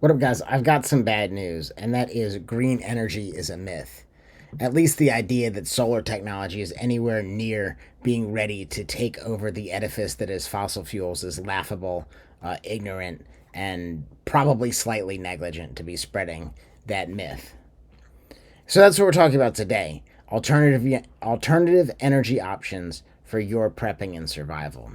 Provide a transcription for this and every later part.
What up, guys? I've got some bad news, and that is green energy is a myth. At least the idea that solar technology is anywhere near being ready to take over the edifice that is fossil fuels is laughable, ignorant, and probably slightly negligent to be spreading that myth. So that's what we're talking about today: alternative energy options for your prepping and survival.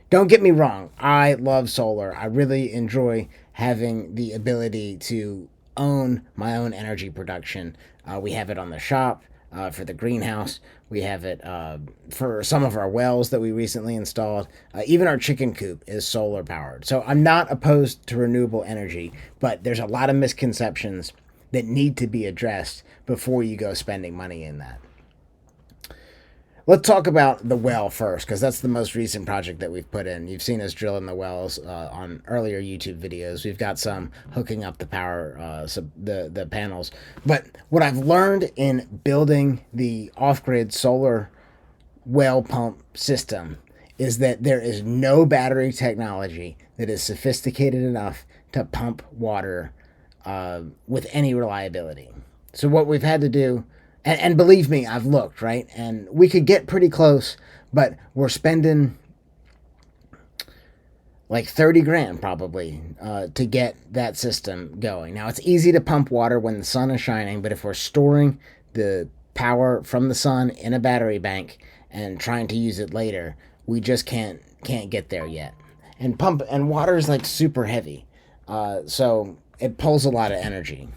Don't get me wrong, I love solar. I really enjoy having the ability to own my own energy production. We have it on the shop for the greenhouse. We have it for some of our wells that we recently installed. Even our chicken coop is solar powered. So I'm not opposed to renewable energy, but there's a lot of misconceptions that need to be addressed before you go spending money in that. Let's talk about the well first, because that's the most recent project that we've put in. You've seen us drilling the wells on earlier YouTube videos. We've got some hooking up the power, the panels. But what I've learned in building the off-grid solar well pump system is that there is no battery technology that is sophisticated enough to pump water with any reliability. So what we've had to do, and believe me, I've looked, right, and we could get pretty close, but we're spending like 30 grand probably to get that system going. Now it's easy to pump water when the sun is shining, but if we're storing the power from the sun in a battery bank and trying to use it later, we just can't get there yet. And water is like super heavy, so it pulls a lot of energy.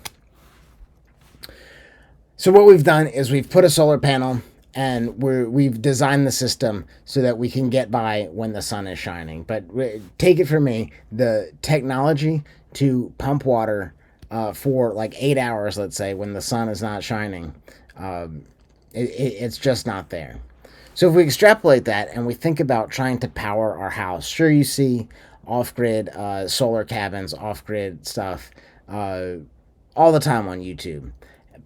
So what we've done is we've put a solar panel and we've designed the system so that we can get by when the sun is shining. But take it from me, the technology to pump water for like 8 hours, let's say, when the sun is not shining, it's just not there. So if we extrapolate that and we think about trying to power our house, sure, you see off-grid solar cabins, off-grid stuff all the time on YouTube.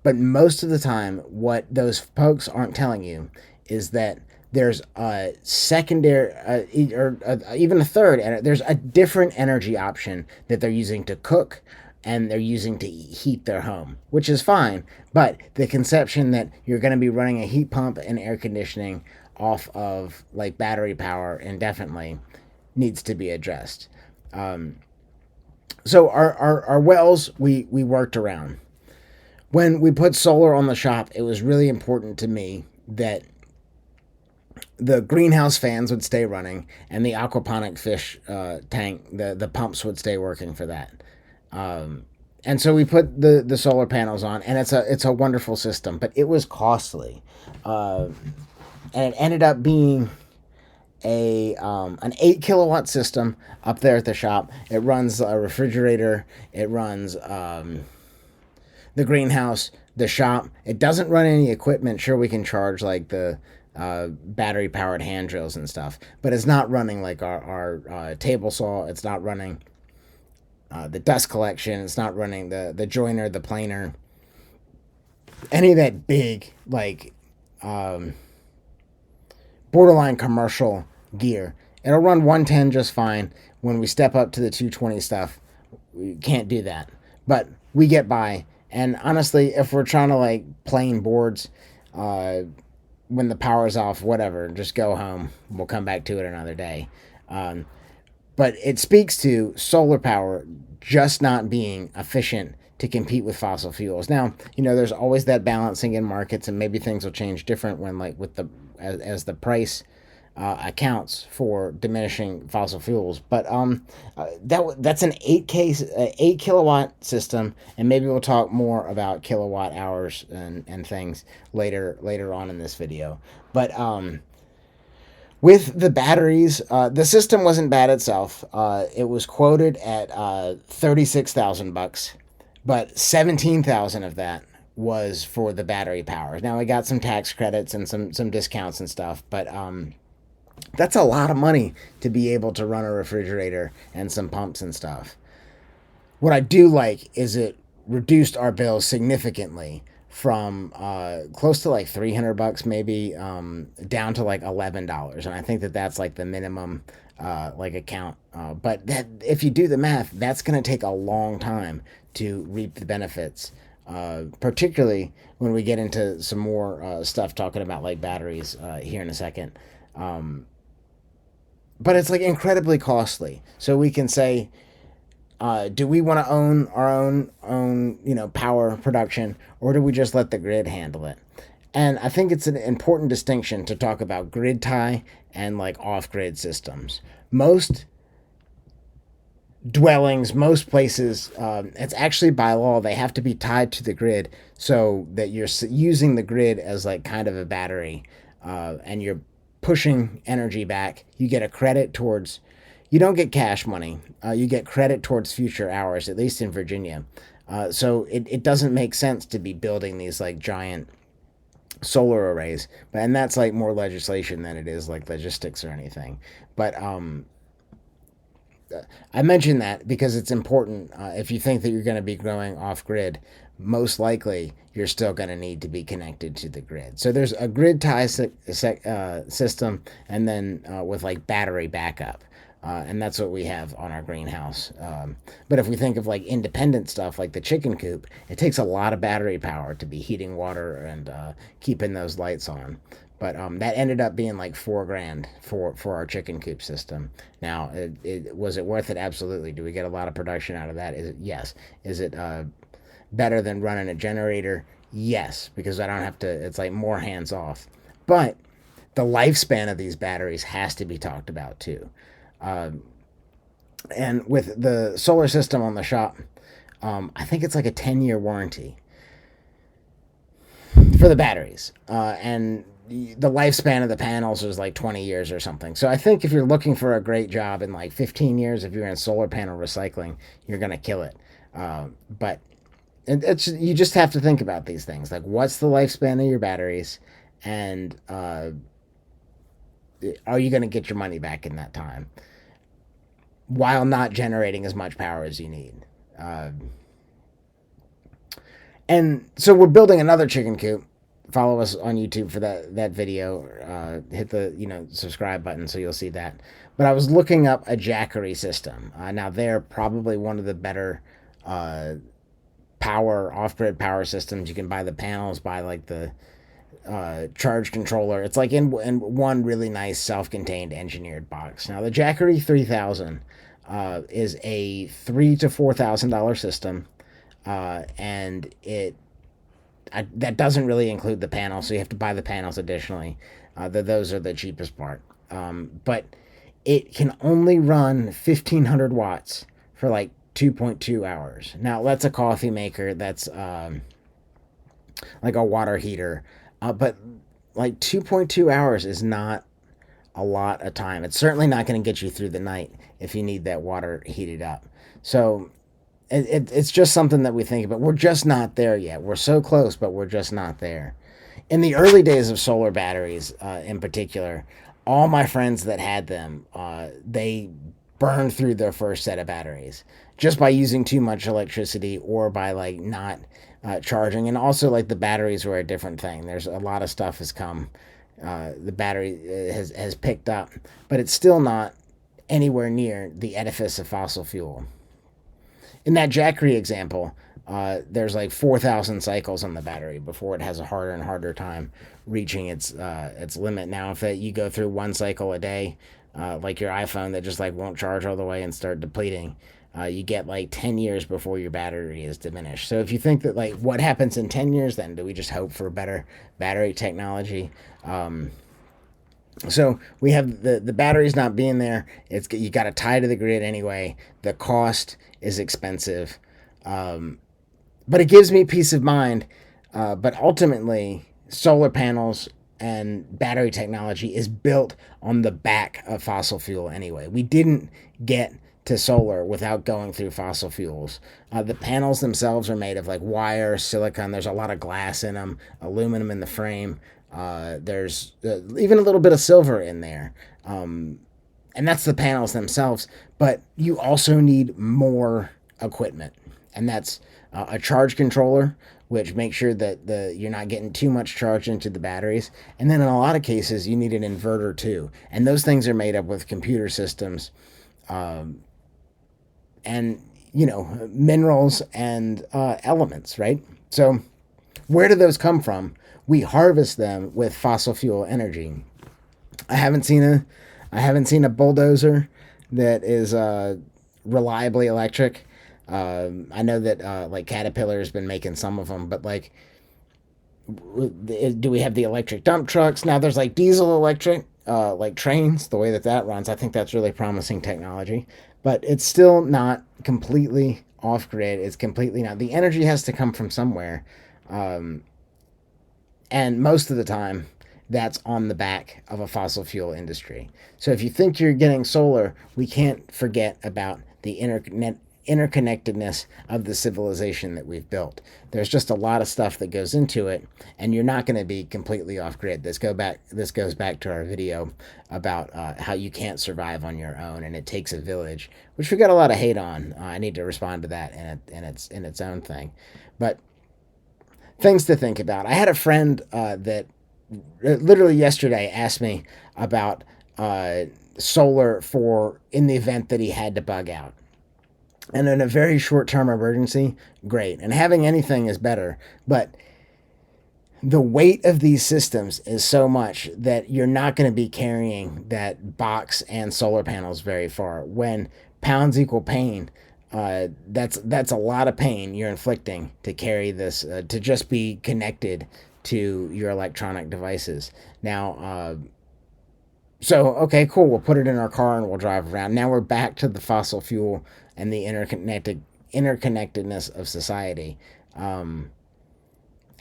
But most of the time, what those folks aren't telling you is that there's a secondary, even a third, and there's a different energy option that they're using to cook and they're using to heat their home, which is fine. But the conception that you're going to be running a heat pump and air conditioning off of like battery power indefinitely needs to be addressed. So our wells, we worked around. When we put solar on the shop, it was really important to me that the greenhouse fans would stay running and the aquaponic fish tank, the pumps would stay working for that. And so we put the solar panels on, and it's a wonderful system, but it was costly, and it ended up being an 8 kilowatt system up there at the shop. It runs a refrigerator. It runs the greenhouse, the shop. It doesn't run any equipment. Sure, we can charge like the battery powered hand drills and stuff, but it's not running like our table saw. It's not running the dust collection. It's not running the joiner, the planer, any of that big like borderline commercial gear. It'll run 110 just fine. When we step up to the 220 stuff, we can't do that, but we get by. And honestly, if we're trying to like plane boards, when the power's off, whatever, just go home. We'll come back to it another day. Um, but it speaks to solar power just not being efficient to compete with fossil fuels. Now, there's always that balancing in markets, and maybe things will change different when, like, with as the price accounts for diminishing fossil fuels. But that's an 8 kilowatt system, and maybe we'll talk more about kilowatt hours and things later on in this video. But with the batteries, the system wasn't bad itself. It was quoted at $36,000, but 17,000 of that was for the battery power. Now we got some tax credits and some discounts and stuff, but that's a lot of money to be able to run a refrigerator and some pumps and stuff. What I do like is it reduced our bills significantly from close to like 300 bucks maybe down to like $11, and I think that that's like the minimum like account. But that if you do the math, that's going to take a long time to reap the benefits. Particularly when we get into some more stuff talking about like batteries here in a second. But it's like incredibly costly. So we can say, do we want to own our own power production, or do we just let the grid handle it? And I think it's an important distinction to talk about grid tie and like off grid systems. Most dwellings, most places, it's actually by law they have to be tied to the grid so that you're using the grid as like kind of a battery, and you're pushing energy back. You get a credit towards. You don't get cash money. You get credit towards future hours, at least in Virginia. So it doesn't make sense to be building these like giant solar arrays, and that's like more legislation than it is like logistics or anything. But I mention that because it's important. If you think that you're going to be growing off grid, most likely you're still going to need to be connected to the grid. So there's a grid tie system, and then with like battery backup. And that's what we have on our greenhouse. But if we think of like independent stuff like the chicken coop, it takes a lot of battery power to be heating water and keeping those lights on. But that ended up being like $4,000 for our chicken coop system. Now, was it worth it? Absolutely. Do we get a lot of production out of that? Yes. Is it better than running a generator? Yes, because I don't have to. It's like more hands off. But the lifespan of these batteries has to be talked about too. And with the solar system on the shop, I think it's like a 10-year warranty for the batteries. And the lifespan of the panels is like 20 years or something. So I think if you're looking for a great job in like 15 years, if you're in solar panel recycling, you're going to kill it. But it's you just have to think about these things. Like, what's the lifespan of your batteries? And are you going to get your money back in that time while not generating as much power as you need? And so we're building another chicken coop. Follow us on YouTube for that video. Hit the subscribe button so you'll see that. But I was looking up a Jackery system. Now they're probably one of the better power off-grid power systems. You can buy the panels, buy like the charge controller. It's like in one really nice self-contained engineered box. Now the Jackery 3000 is a $3,000 to $4,000 system, and that doesn't really include the panels, so you have to buy the panels additionally. Those are the cheapest part, but it can only run 1,500 watts for like 2.2 hours. Now that's a coffee maker. That's like a water heater, but like 2.2 hours is not a lot of time. It's certainly not going to get you through the night if you need that water heated up. So it's just something that we think about. We're just not there yet. We're so close, but we're just not there. In the early days of solar batteries, in particular, all my friends that had them, they burned through their first set of batteries just by using too much electricity or by like not charging. And also, like, the batteries were a different thing. There's a lot of stuff has come. The battery has picked up, but it's still not anywhere near the edifice of fossil fuel. In that Jackery example, there's like 4,000 cycles on the battery before it has a harder and harder time reaching its limit. Now, if you go through one cycle a day, like your iPhone that just like won't charge all the way and start depleting, you get like 10 years before your battery is diminished. So if you think that, like, what happens in 10 years then? Do we just hope for better battery technology? So we have the batteries not being there. You got to tie to the grid anyway. The cost is expensive, but it gives me peace of mind. But ultimately, solar panels and battery technology is built on the back of fossil fuel anyway. We didn't get to solar without going through fossil fuels. The panels themselves are made of like wire, silicon. There's a lot of glass in them, aluminum in the frame. There's even a little bit of silver in there. And that's the panels themselves. But you also need more equipment. And that's a charge controller, which makes sure that you're not getting too much charge into the batteries. And then in a lot of cases, you need an inverter too. And those things are made up with computer systems, and minerals and elements, right? So where do those come from? We harvest them with fossil fuel energy. I haven't seen a I haven't seen a bulldozer that is reliably electric. I know that like Caterpillar has been making some of them, but like, do we have the electric dump trucks now? There's like diesel electric, like trains. The way that runs, I think that's really promising technology, but it's still not completely off grid. It's completely not. The energy has to come from somewhere, um, and most of the time that's on the back of a fossil fuel industry. So if you think you're getting solar, we can't forget about the interconnectedness of the civilization that we've built. There's just a lot of stuff that goes into it, and you're not going to be completely off grid. This goes back to our video about how you can't survive on your own, and it takes a village, which we got a lot of hate on. I need to respond to that in its own thing, but things to think about. I had a friend that literally yesterday asked me about solar for in the event that he had to bug out. And in a very short term emergency, great. And having anything is better. But the weight of these systems is so much that you're not going to be carrying that box and solar panels very far. When pounds equal pain, that's a lot of pain you're inflicting to carry this, to just be connected to your electronic devices. Now, so okay, cool. We'll put it in our car and we'll drive around. Now we're back to the fossil fuel and the interconnectedness of society. Um,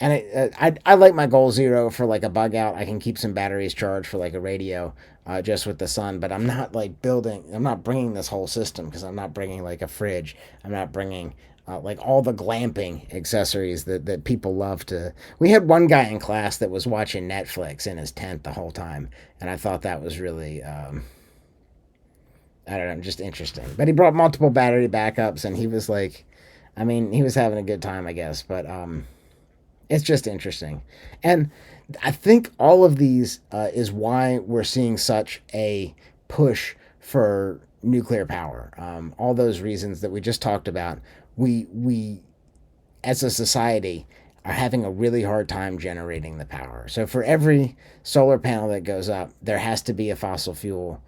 and I like my goal zero for like a bug out. I can keep some batteries charged for like a radio, just with the sun. But I'm not like building. I'm not bringing this whole system because I'm not bringing like a fridge. I'm not bringing like all the glamping accessories that people love to. We had one guy in class that was watching Netflix in his tent the whole time, and I thought that was really I don't know, just interesting. But he brought multiple battery backups, and he was like, I mean, he was having a good time, I guess. But it's just interesting, and I think all of these is why we're seeing such a push for nuclear power. All those reasons that we just talked about, we as a society are having a really hard time generating the power. So for every solar panel that goes up, there has to be a fossil fuel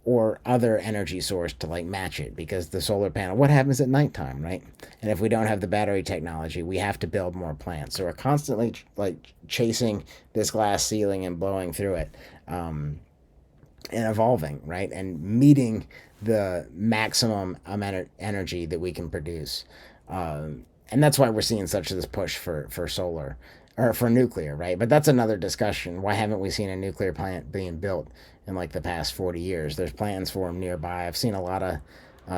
or other energy source to like match it, because the solar panel, what happens at nighttime, right? And if we don't have the battery technology, we have to build more plants. So we're constantly like chasing this glass ceiling and blowing through it, and evolving, right? And meeting the maximum amount of energy that we can produce. And that's why we're seeing such this push for solar or for nuclear, right? But that's another discussion. Why haven't we seen a nuclear plant being built in like the past 40 years? There's plans for them nearby. I've seen a lot of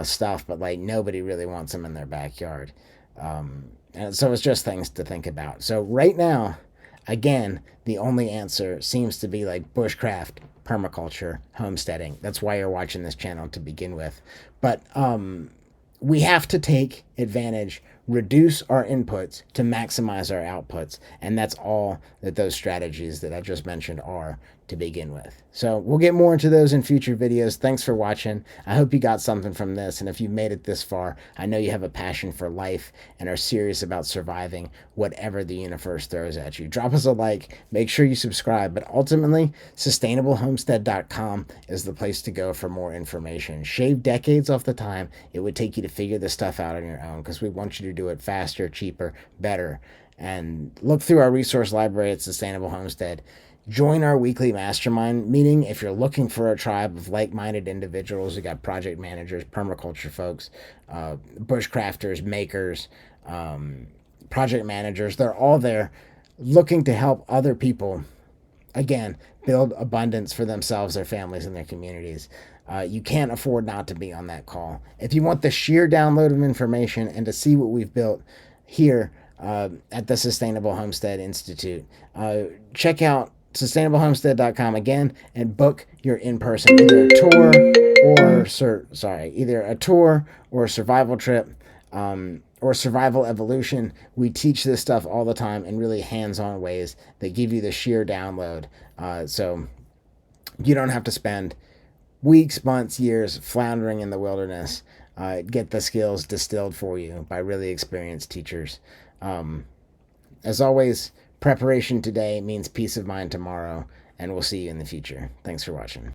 stuff, but like nobody really wants them in their backyard. And so it's just things to think about. So right now, again, the only answer seems to be like bushcraft, permaculture, homesteading. That's why you're watching this channel to begin with. But we have to take advantage, reduce our inputs to maximize our outputs. And that's all that those strategies that I just mentioned are to begin with. So we'll get more into those in future videos. Thanks for watching. I hope you got something from this. And if you've made it this far, I know you have a passion for life and are serious about surviving whatever the universe throws at you. Drop us a like, make sure you subscribe. But ultimately, sustainablehomestead.com is the place to go for more information. Shave decades off the time it would take you to figure this stuff out on your own, because we want you to do it faster, cheaper, better. And look through our resource library at Sustainable Homestead. Join our weekly mastermind meeting if you're looking for a tribe of like-minded individuals. We got project managers, permaculture folks, bushcrafters, makers, project managers. They're all there looking to help other people, again, build abundance for themselves, their families, and their communities. You can't afford not to be on that call. If you want the sheer download of information and to see what we've built here at the Sustainable Homestead Institute, check out sustainablehomestead.com again and book your in-person either a tour or either a tour or a survival trip. or survival evolution. We teach this stuff all the time in really hands-on ways that give you the sheer download. So you don't have to spend weeks, months, years floundering in the wilderness. Get the skills distilled for you by really experienced teachers. As always, preparation today means peace of mind tomorrow, and we'll see you in the future. Thanks for watching.